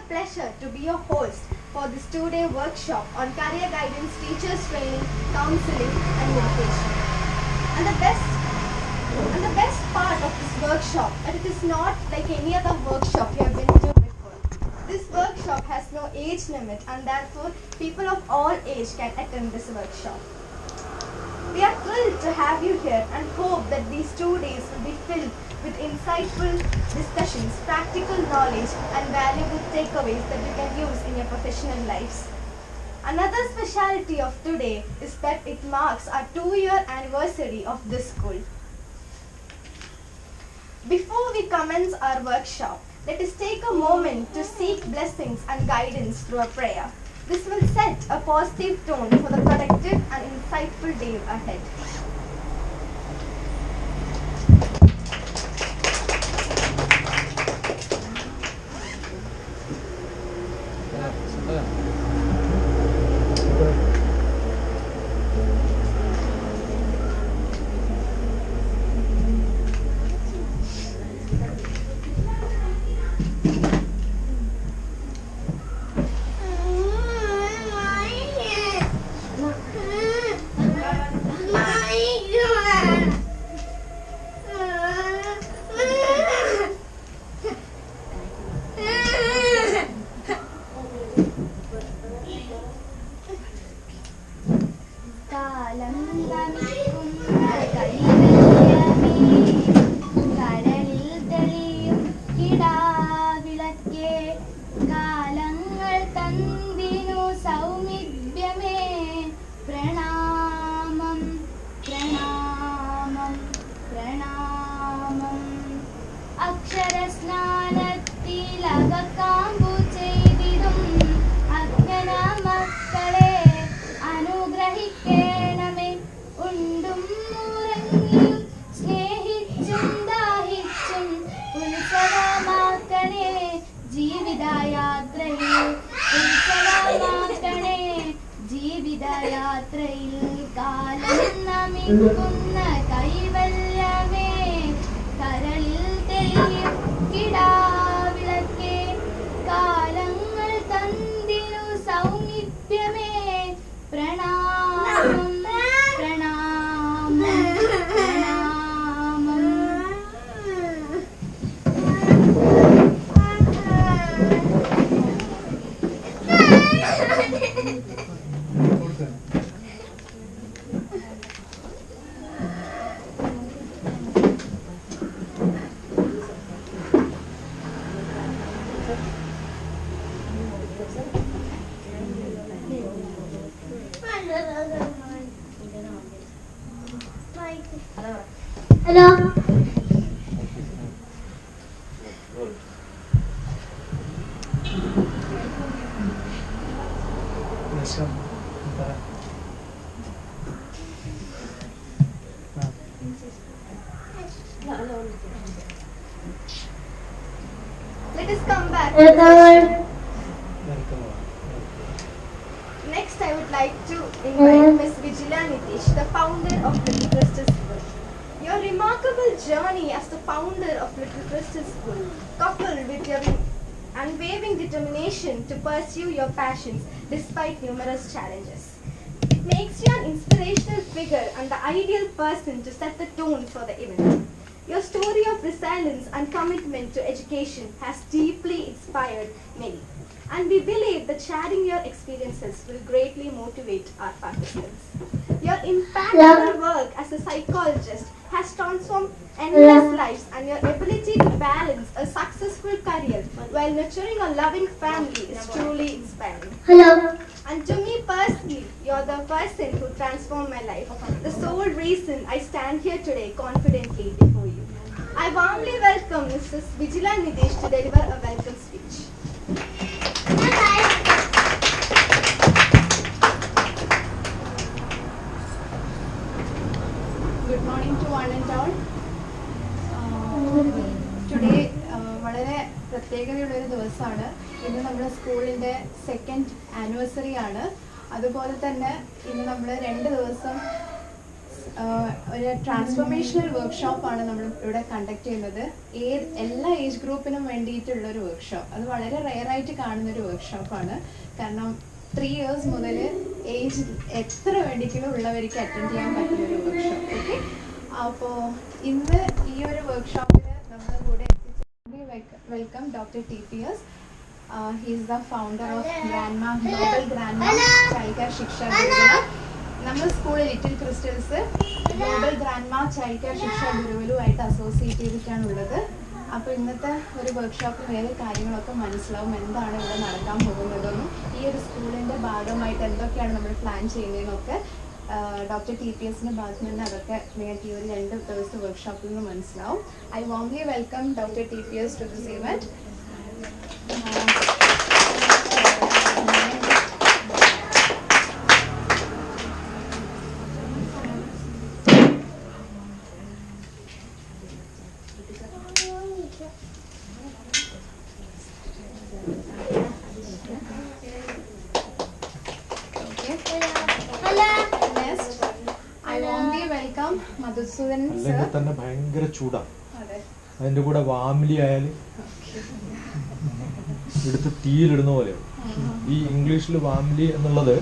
pleasure to be your host for this two-day workshop on career guidance, teachers training, counseling and meditation. And the best part of this workshop, that it is not like any other workshop you have been to before. This workshop has no age limit and therefore people of all age can attend this workshop. We are thrilled to have you here and hope that these 2 days will be filled with insightful discussions, practical knowledge and valuable takeaways that you can use in your professional lives. Another speciality of today is that it marks our 2-year anniversary of this school. Before we commence our workshop, let us take a moment to seek blessings and guidance through a prayer. This will set a positive tone for the productive and insightful day ahead. Hello. Let us come back. Next, I would like to invite Ms. Vijila Nitish, the founder of Little Crystal School. Your remarkable journey as the founder of Little Crystal School, coupled with your unwavering determination to pursue your passions despite numerous challenges. It makes you an inspirational figure and the ideal person to set the tone for the event. Your story of resilience and commitment to education has deeply inspired many. And we believe that sharing your experiences will greatly motivate our participants. Your impactful work as a psychologist has transformed endless lives, and your ability to balance a successful career while nurturing a loving family is truly inspiring. Hello. And to me personally, you're the person who transformed my life, the sole reason I stand here today confidently before you. I warmly welcome Mrs. Vijila Nitish to deliver a welcome speech. Good morning to one and all. Today വളരെ പ്രത്യേകതയുള്ളൊരു ദിവസമാണ്. ഇന്ന് നമ്മുടെ സ്കൂളിൻ്റെ 2nd anniversary ആണ്. അതുപോലെ തന്നെ ഇന്ന് നമ്മൾ 2 ദിവസം ഒരു ട്രാൻസ്ഫോർമേഷണൽ വർക്ക്ഷോപ്പാണ് നമ്മൾ ഇവിടെ കണ്ടക്ട് ചെയ്യുന്നത്. എല്ലാ ഏജ് ഗ്രൂപ്പിനും വേണ്ടിയിട്ടുള്ള ഒരു വർക്ക്ഷോപ്പ്. അത് വളരെ റെയറായിട്ട് കാണുന്ന ഒരു വർക്ക്ഷോപ്പാണ്. കാരണം 3 years മുതൽ ഏജ് എത്ര വേണ്ടിക്കലും ഉള്ളവർക്ക് അറ്റൻഡ് ചെയ്യാൻ പറ്റുന്ന ഒരു വർക്ക്ഷോപ്പ്. ഓക്കെ, അപ്പോൾ ഇന്ന് ഈ ഒരു വർക്ക്ഷോപ്പിൽ നമ്മുടെ കൂടെ welcome doctor TPS. He is the founder of Grandma Global Grandma Child Care Shiksha Guruvula. നമ്മുടെ സ്കൂളിൽ little crystals global grandma child care ശിക്ഷ ഗുരുവലുമായിട്ട് അസോസിയേറ്റ് ചെയ്തിട്ടാണുള്ളത്. അപ്പോൾ ഇന്നത്തെ ഒരു വർക്ക്ഷോപ്പിൽ വേറെ കാര്യങ്ങളൊക്കെ മനസ്സിലാവും, എന്താണ് ഇവിടെ നടക്കാൻ പോകുന്നതെന്നും ഈ ഒരു സ്കൂളിൻ്റെ ഭാഗമായിട്ട് എന്തൊക്കെയാണ് നമ്മൾ പ്ലാൻ ചെയ്യുന്നതെന്നൊക്കെ ഡോക്ടർ TPSന്റെ ഭാഗത്ത് നിന്ന് അതൊക്കെ നിങ്ങൾക്ക് ഈ ഒരു 2 ദിവസത്തെ വർക്ക്ഷോപ്പിൽ നിന്ന് മനസ്സിലാവും. I warmly welcome doctor TPS to this event. തന്നെ ഭയങ്കര ചൂടാ, അതിന്റെ കൂടെ വാമിലി ആയാല് എടുത്ത് തീയിലിടുന്ന പോലെ. ഈ ഇംഗ്ലീഷിൽ വാമിലി എന്നുള്ളത്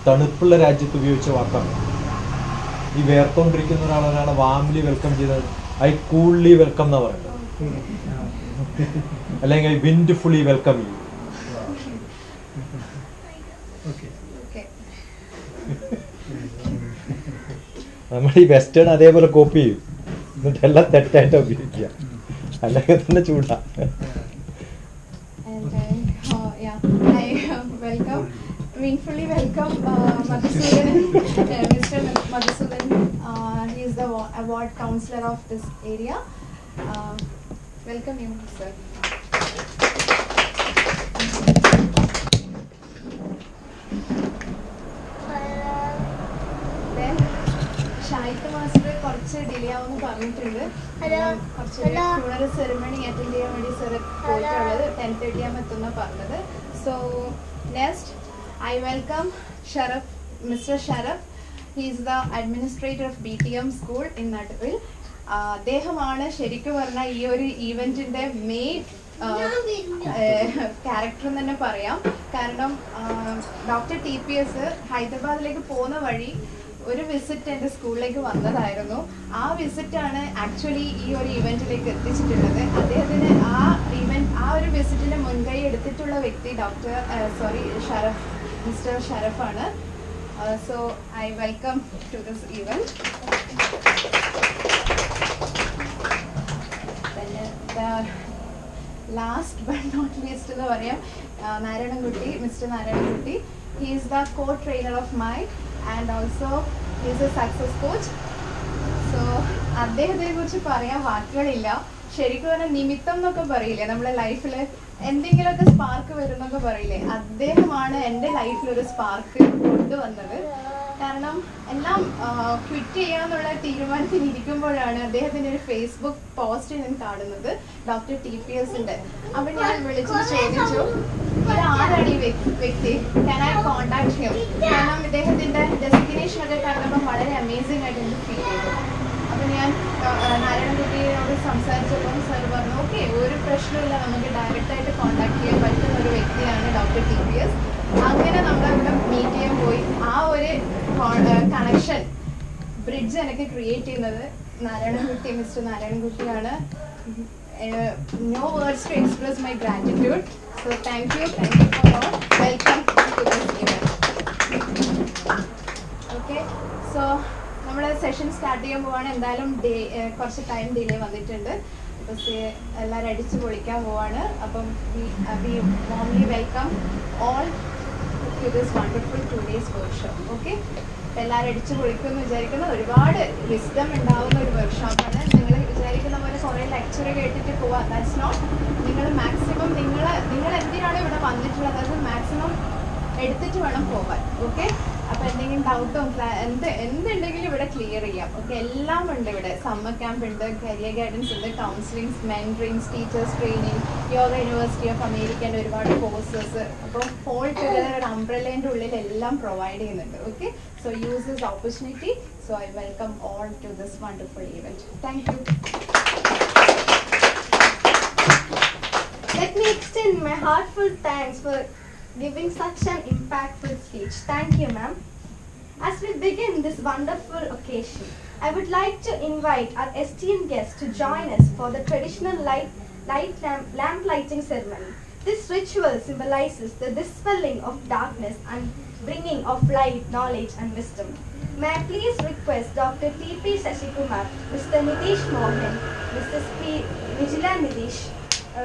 തണുപ്പുള്ള രാജ്യത്ത് ഉപയോഗിച്ച വാക്കാണ്. ഈ വേർത്തോണ്ടിരിക്കുന്ന ഒരാളാണ് വാമിലി വെൽക്കം ചെയ്തത്. ഐ കൂൾലി വെൽക്കം എന്നാ പറയുന്നത്, അല്ലെങ്കിൽ വിൻഡ്ഫുള്ളി വെൽക്കം ചെയ്യും. നമ്മൾ ഈ വെസ്റ്റേൺ അതേപോലെ കോപ്പി ചെയ്യും, എന്നിട്ട് എല്ലാം തെറ്റായിട്ട് ഉപയോഗിക്കുക, അല്ലെങ്കിൽ തന്നെ ചൂടാ. Meaningfully welcome Madhusudan, Mr. Madhusudan. He is the award counselor of this area. Welcome you, sir. Then Shahid master കുറച്ച് ഡിലേ ആവുമെന്ന് പറഞ്ഞിട്ടുണ്ട്. കുറച്ച് ഫ്യൂണറൽ സെറിമണി അറ്റൻഡ് ചെയ്യാൻ വേണ്ടി സർ പോയിട്ടുള്ളത്. 10:30 ആകുമ്പോൾ എത്തുന്ന പറഞ്ഞത്. So next I welcome Sharaf, Mr. Sharaf. He is the administrator of BTM school in Nattuvil. അദ്ദേഹമാണ് ശരിക്കും പറഞ്ഞാൽ ഈ ഒരു ഈവൻറ്റിൻ്റെ മെയിൻ ക്യാരക്ടർ എന്ന് തന്നെ പറയാം. കാരണം ഡോക്ടർ TPS ഹൈദരാബാദിലേക്ക് പോകുന്ന വഴി ഒരു വിസിറ്റ് എൻ്റെ സ്കൂളിലേക്ക് വന്നതായിരുന്നു. ആ വിസിറ്റാണ് ആക്ച്വലി ഈ ഒരു ഇവൻറ്റിലേക്ക് എത്തിച്ചിട്ടുള്ളത്. അദ്ദേഹത്തിന് ആ ഒരു വിസിറ്റിൻ്റെ മുൻകൈ എടുത്തിട്ടുള്ള വ്യക്തി ഷറഫ്, മിസ്റ്റർ ഷറഫാണ്. So I welcome to this event. പിന്നെ ലാസ്റ്റ് ബട്ട് നോട്ട് ലീസ്റ്റ് എന്ന് പറയാം, Narayanankutty, mister Narayanankutty. He is the co-trainer of mine and also he is a success coach. So അദ്ദേഹത്തിനെ കുറിച്ച് പറയാൻ വാക്കുകളില്ല. ശരിക്കും പറഞ്ഞാൽ നിമിത്തം എന്നൊക്കെ പറയില്ലേ, നമ്മുടെ ലൈഫിൽ എന്തെങ്കിലുമൊക്കെ സ്പാർക്ക് വരും എന്നൊക്കെ പറയില്ലേ, അദ്ദേഹമാണ് എൻ്റെ ലൈഫിലൊരു സ്പാർക്ക് കൊണ്ടുവന്നത്. കാരണം എല്ലാം ക്വിറ്റ് ചെയ്യാന്നുള്ള തീരുമാനത്തിൽ ഇരിക്കുമ്പോഴാണ് അദ്ദേഹത്തിൻ്റെ ഒരു ഫേസ്ബുക്ക് പോസ്റ്റ് ഞാൻ കാണുന്നത്, ഡോക്ടർ TPSന്റെ. അപ്പം ഞാൻ വിളിച്ചു ചോദിച്ചു, ഇതാരാണ് ഈ വ്യക്തി, ക്യാൻ ഐ കോണ്ടാക്ട് ഹിം? കാരണം ഇദ്ദേഹത്തിൻ്റെ ഡെസ്റ്റിനേഷനൊക്കെ കണ്ടപ്പോൾ വളരെ അമേസിംഗ് ആയിട്ട് എനിക്ക് ഫീൽ ചെയ്തു. അപ്പം ഞാൻ നാരായണൻകുട്ടിയോട് സംസാരിച്ചപ്പോൾ സാർ പറഞ്ഞു, ഓക്കെ, ഒരു പ്രശ്നമില്ല, നമുക്ക് ഡയറക്റ്റായിട്ട് കോണ്ടാക്ട് ചെയ്യാൻ പറ്റുന്ന ഒരു വ്യക്തിയാണ് ഡോക്ടർ TPS. അങ്ങനെ നമ്മളവിടെ മീറ്റ് ചെയ്യാൻ പോയി. ആ ഒരു കണക്ഷൻ ബ്രിഡ്ജ് എനിക്ക് ക്രിയേറ്റ് ചെയ്യുന്നത് നാരായണൻകുട്ടി, മിസ്റ്റർ നാരായണൻകുട്ടിയാണ്. No words to express my gratitude. So thank you for all. Welcome to this event. Okay, so നമ്മുടെ സെഷൻ സ്റ്റാർട്ട് ചെയ്യാൻ പോവാണ്. എന്തായാലും കുറച്ച് ടൈം ഡിലേ വന്നിട്ടുണ്ട്. അപ്പോൾ എല്ലാവരും അടിച്ചു പൊളിക്കാൻ പോവാണ്. അപ്പം we warmly welcome all to this wonderful 2 days workshop. Okay, എല്ലാവരും അടിച്ചു പൊളിക്കുമെന്ന് വിചാരിക്കുന്ന ഒരുപാട് വിസ്ഡം ഉണ്ടാവുന്ന ഒരു വർക്ക്ഷോപ്പാണ്. നിങ്ങൾ വിചാരിക്കുന്ന പോലെ കുറേ ലെക്ചർ കേട്ടിട്ട് പോവാം, ദാറ്റ്സ് നോട്ട്. നിങ്ങൾ മാക്സിമം നിങ്ങൾ എന്തിനാണ് ഇവിടെ വന്നിട്ടുള്ളത് അത് മാക്സിമം എടുത്തിട്ട് വേണം പോവാൻ. ഓക്കെ, അപ്പോൾ എന്തെങ്കിലും ഡൗട്ടോ എന്തുണ്ടെങ്കിലും ഇവിടെ ക്ലിയർ ചെയ്യാം. ഓക്കെ, എല്ലാം ഉണ്ട് ഇവിടെ. സമ്മർ ക്യാമ്പ് ഉണ്ട്, കരിയർ ഗൈഡൻസ് ഉണ്ട്, counselling, mentoring, teachers training, yoga university of അമേരിക്കൻ്റെ ഒരുപാട് കോഴ്സസ്. അപ്പോൾ ഹോൾ ടുഗദർ ഒരു അംബ്രല്ലേൻ്റെ ഉള്ളിൽ എല്ലാം പ്രൊവൈഡ് ചെയ്യുന്നുണ്ട്. Okay, so use this opportunity. So So I welcome all to this wonderful event. Thank you. Let me extend my heartfelt thanks for giving such an impactful speech. Thank you, ma'am. As we begin this wonderful occasion, I would like to invite our esteemed guests to join us for the traditional lamp lighting ceremony. This ritual symbolizes the dispelling of darkness and bringing of light, knowledge and wisdom. May I please request Dr. T.P. Sasikumar, Mr. Nitish Mohan, Mr. Vigila Nitish,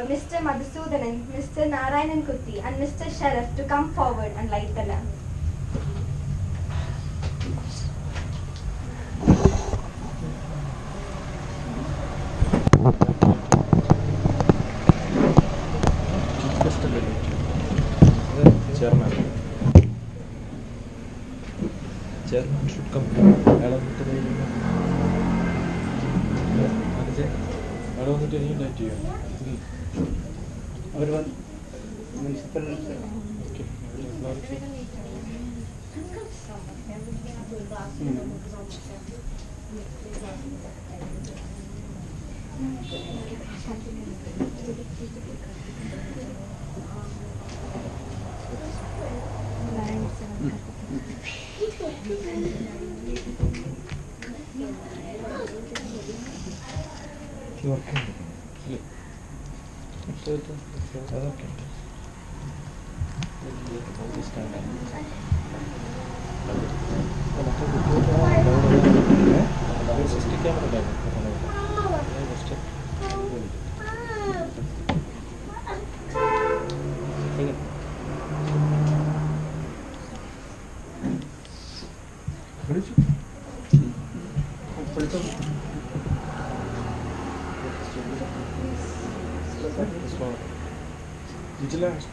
Mr. Madhusudanan, Mr. Narayanan Kutti and Mr. Sharaf to come forward and light the lamp. Chairman should come. I don't want to invite you. Municipal. Vigilance.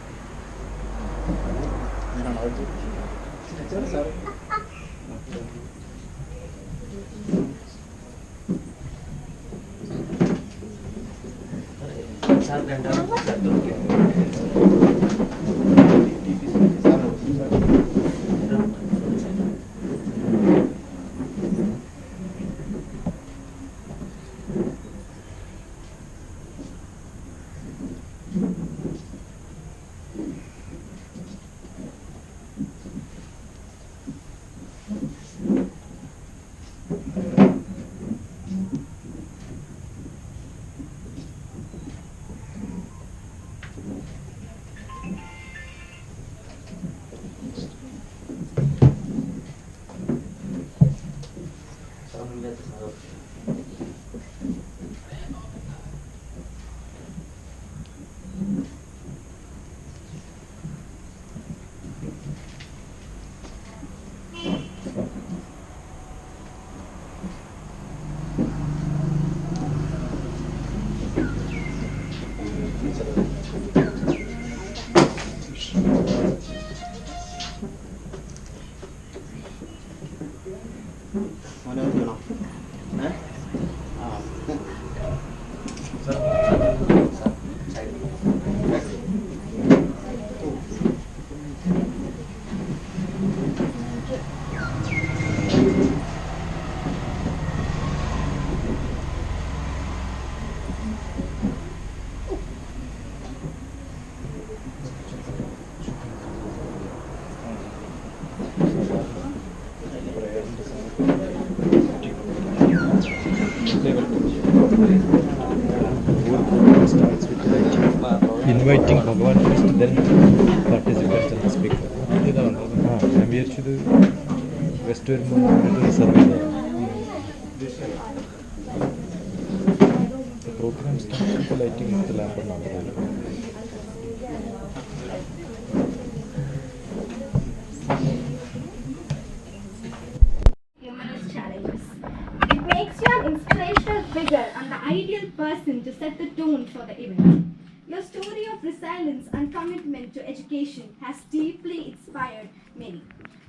Inviting Bhagavan first, then participants and the speaker. ഞാൻ വിചാരിച്ചത് west വരുമ്പോൾ survey programme start lighting വിത്ത് lamp എന്നാണ് പറയുന്നത്. It makes you an inspirational figure and the ideal person to set the tone for the event. Your story of resilience and commitment to education has deeply inspired many,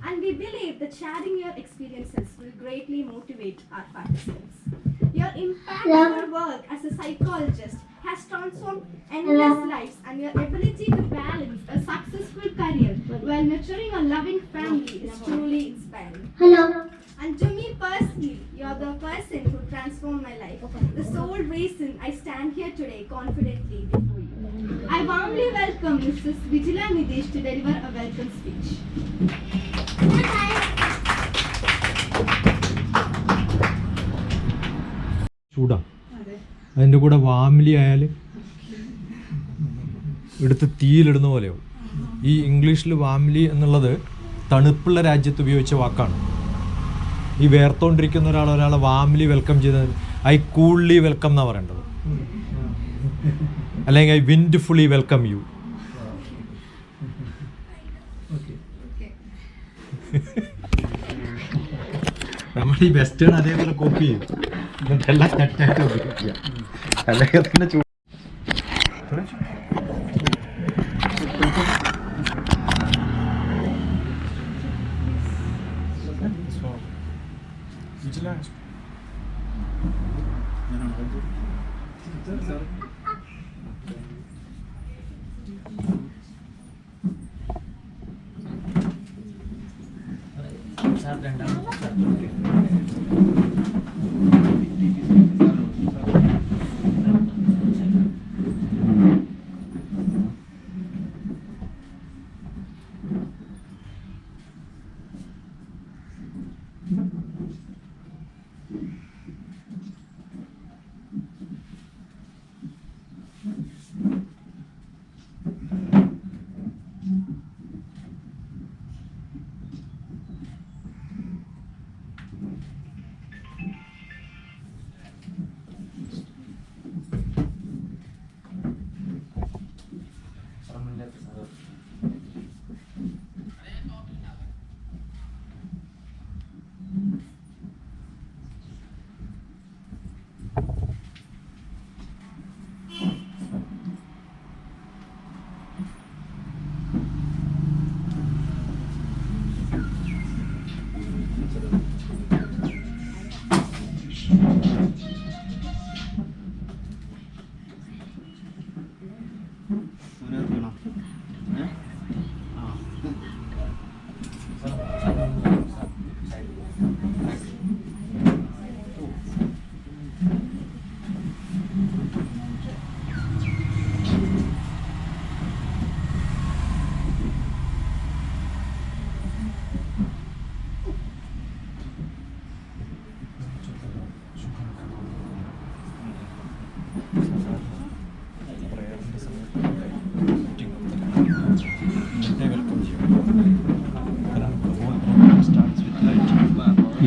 and we believe that sharing your experiences will greatly motivate our participants. Your impactful work as a psychologist has transformed endless lives, and your ability to balance a successful career while nurturing a loving family is truly inspiring. Hello. And to me personally, you're the person who transformed my life. The sole reason I stand here today confidently before you. I warmly welcome Mrs. Vijila Nidesh to deliver a welcome speech. ചൂടാ അതിൻ്റെ കൂടെ വാമിലി ആയാൽ എടുത്ത് തീയിലിടുന്ന പോലെയാവും. ഈ ഇംഗ്ലീഷിൽ വാമിലി എന്നുള്ളത് തണുപ്പുള്ള രാജ്യത്ത് ഉപയോഗിച്ച വാക്കാണ്. ഈ വേർത്തോണ്ടിരിക്കുന്ന ഒരാളെ വാമിലി വെൽക്കം ചെയ്തത് ഐ കൂൾലി വെൽക്കം എന്നാണ് പറയേണ്ടത്, അല്ലെങ്കിൽ ഐ വിൻഡ്ഫുള്ളി വെൽക്കം യു. നമ്മൾ ഈ വെസ്റ്റേൺ അതേപോലെ കോപ്പി ചെയ്യും, എന്നിട്ടെല്ലാം തെറ്റായിട്ട് ഉപയോഗിക്കുക. അല്ലെങ്കിൽ തന്നെ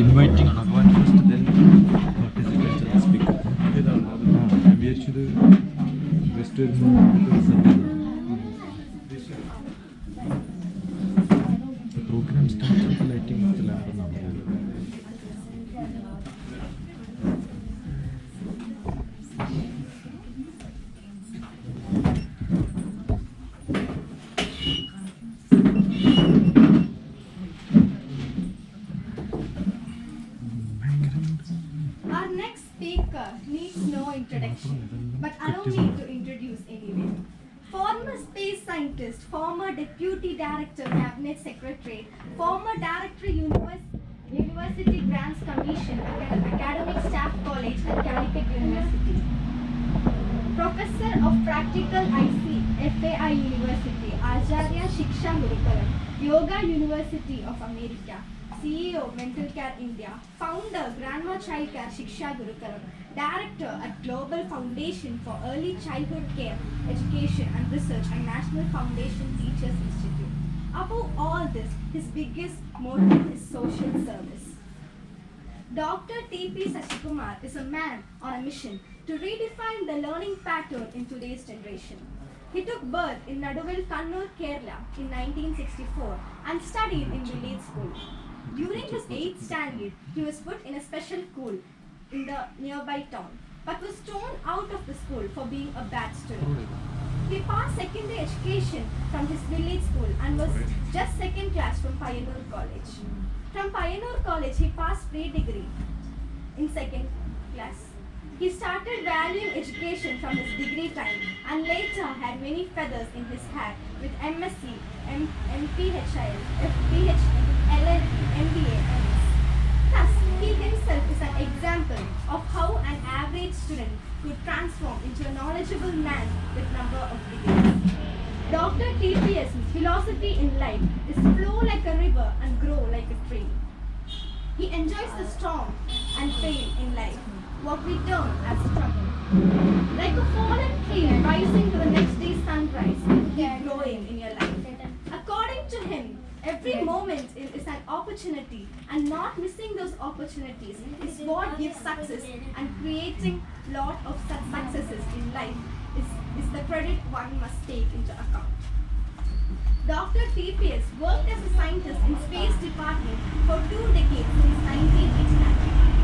inviting Bhagwan first, then participate as speaker. ഞാൻ വിചാരിച്ചത് വെസ്റ്റ് പ്രോഗ്രാം സ്റ്റാർട്ട് ലൈറ്റിംഗ് ലാമ്പെന്നാണ്. But allow me to introduce anyway. Former space scientist, former deputy director, cabinet secretary, former director, University Grants Commission, Academic Staff College at Calicut University. Professor of Practical IC, FAI University, Acharya Shiksha Gurukulam, Yoga University of America, CEO Mental Care India, founder Grandma Child Care Shiksha Gurukulam, director at Global Foundation for Early Childhood Care, Education and Research and National Foundation Teachers Institute. Above all this, his biggest motive is social service. Dr. T.P. Sasikumar is a man on a mission to redefine the learning pattern in today's generation. He took birth in Naduvil, Kannur, Kerala in 1964 and studied in village school. During his 8th standard, he was put in a special school in the nearby town, but was thrown out of the school for being a bad student. He passed secondary education from his village school and was just second class from Payyanur College. From Payyanur College, he passed pre-degree in second class. He started valuing education from his degree time and later had many feathers in his hat with MSc, MPHIL, FPH, LLB, MBA, MS. Thus, he himself is an example of how an average student could transform into a knowledgeable man with number of degrees. Dr. TPS's philosophy in life is flow like a river and grow like a tree. He enjoys the storm and fail in life, what we term as struggle. Like a fallen tree rising to the next day's sunrise, keep growing in your life. According to him, every moment is an opportunity, and not missing those opportunities is what gives success, and creating lot of such successes in life is the credit one must take into account. Dr. TPS worked as a scientist in Space Department for 2 decades since 1989.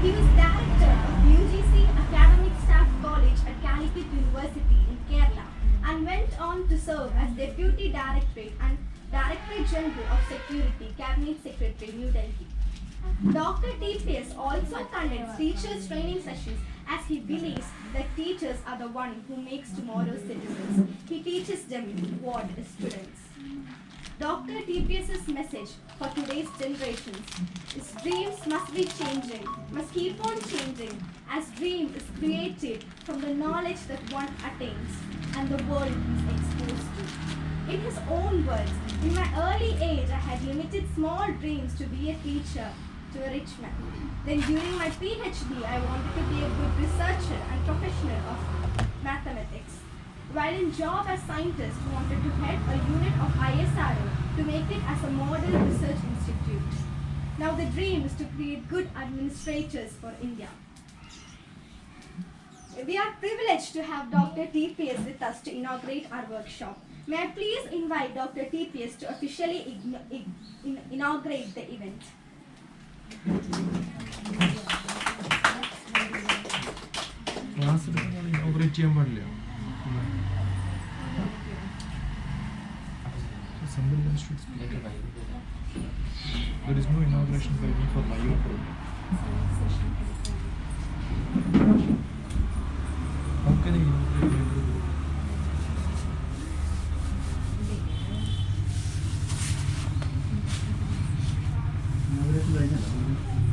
He was director of UGC Academic Staff College at Calicut University in Kerala and went on to serve as Deputy Directorate and Directorate General of Security, Cabinet Secretary, New Delhi. Dr. TPS also conducts teachers training sessions as he believes that teachers are the one who makes tomorrow's citizens. He teaches them what is students. Dr. TPS's message for today's generations is dreams must be changing, must keep on changing, as dream is created from the knowledge that one attains and the world is exposed to. In his own words, in my early age I had limited small dreams to be a teacher to a rich man. Then during my PhD I wanted to be a good researcher and professional of mathematics. While in job as scientist, wanted to head a unit of ISRO to make it as a model research institute. Now the dream is to create good administrators for India. We are privileged to have Dr. TPS with us to inaugurate our workshop. May I please invite Dr. TPS to officially inaugurate the event. Inaugurate ചെയ്യാൻ പാടില്ല. There is no inauguration by me for my own program. How can I inaugurate my program?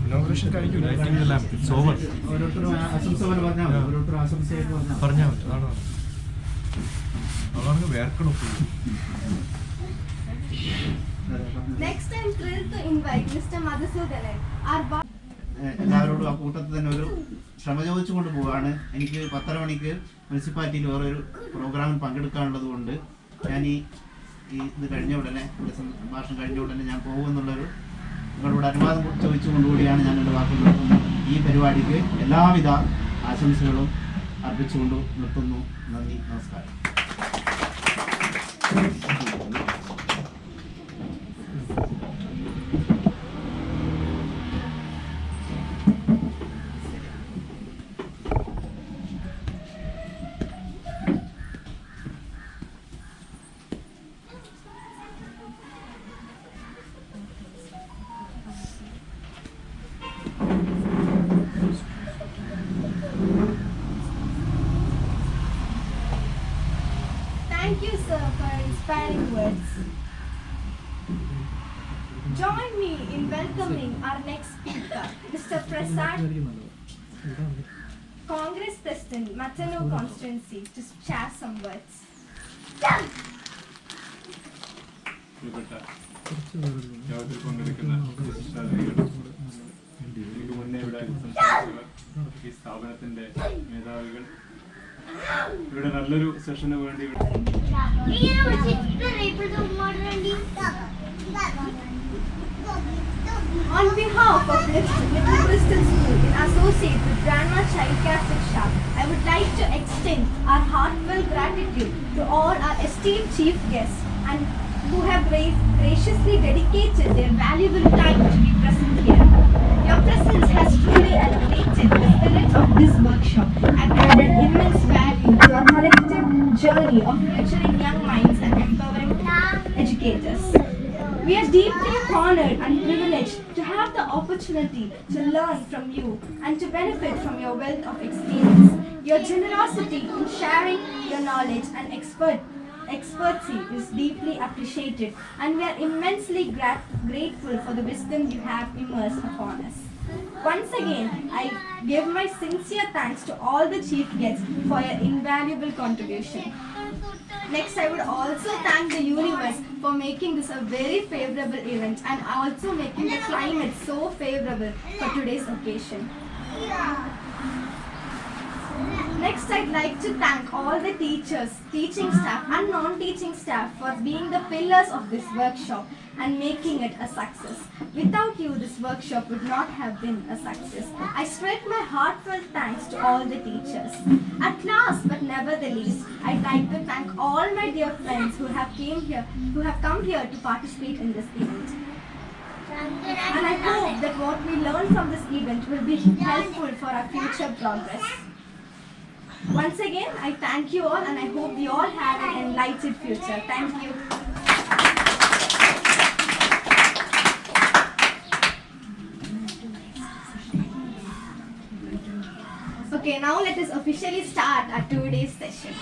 Inauguration കഴിഞ്ഞു. Lighting the lamp. It's over. ഓരോരുത്തരും ആശംസ പോലെ പറഞ്ഞാൽ മതി. ഓരോരുത്തരും ആശംസയായിട്ട് പറഞ്ഞാൽ മതി. അതാണ് വേർക്കണം. Next, I am thrilled to invite Mr. Madhusudanan, our എല്ലാവരോടും ആ കൂട്ടത്തിൽ തന്നെ ഒരു ക്ഷമ ചോദിച്ചുകൊണ്ട് പോവുകയാണ്. എനിക്ക് 10:30 മണിക്ക് മുനിസിപ്പാലിറ്റിയിൽ വേറൊരു പ്രോഗ്രാമിൽ പങ്കെടുക്കാനുള്ളത് കൊണ്ട് ഞാൻ ഇത് കഴിഞ്ഞ ഉടനെ സംഭാഷണം കഴിഞ്ഞ ഉടനെ ഞാൻ പോകുമെന്നുള്ളൊരു നിങ്ങളോട് അനുവാദം ചോദിച്ചുകൊണ്ടുകൂടിയാണ് ഞാൻ എൻ്റെ വാക്കുകൾ നിർത്തുന്നത്. ഈ പരിപാടിക്ക് എല്ലാവിധ ആശംസകളും അർപ്പിച്ചുകൊണ്ട് നിർത്തുന്നു. നന്ദി, നമസ്കാരം. Thank you, sir, for inspiring words. Join me in welcoming our next speaker, Mr. Prasad, Congress President, Matano constituency, to share some words. യോഗത്തിൽ പങ്കെടുക്കുന്ന വിശിഷ്ടാതിഥികൾ, എനിക്ക് മുന്നേ ഇവിടെ സംസാരിച്ചവർ, ഈ സ്ഥാപനത്തിന്റെ മേധാവികൾ, ഇവിടെ നല്ലൊരു സെഷന് വേണ്ടി On behalf of Little Crystal School in associate with Grandma Child Care Shiksha, I would like to extend our heartfelt gratitude to all our esteemed chief guests and who have graciously dedicated their valuable time to be present here. Your presence has truly elevated the spirit of this workshop and added immense value to our collective journey of nurturing young minds and empowering educators. We are deeply honored and privileged to have the opportunity to learn from you and to benefit from your wealth of experience. Your generosity in sharing your knowledge and expertise is deeply appreciated, and we are immensely grateful for the wisdom you have immersed upon us. Once again, I give my sincere thanks to all the chief guests for your invaluable contribution. Next, I would also thank the universe for making this a very favorable event and also making the climate so favorable for today's occasion. Next, I'd like to thank all the teachers, teaching staff and non-teaching staff for being the pillars of this workshop and making it a success. Without you, this workshop would not have been a success. I spread my heartfelt thanks to all the teachers. At last, but never the least, I'd like to thank all my dear friends who have come here to participate in this event. And I hope that what we learn from this event will be helpful for our future progress. Once again, I thank you all and I hope we all have an enlightened future. Thank you. Okay, now let us officially start our 2 day session.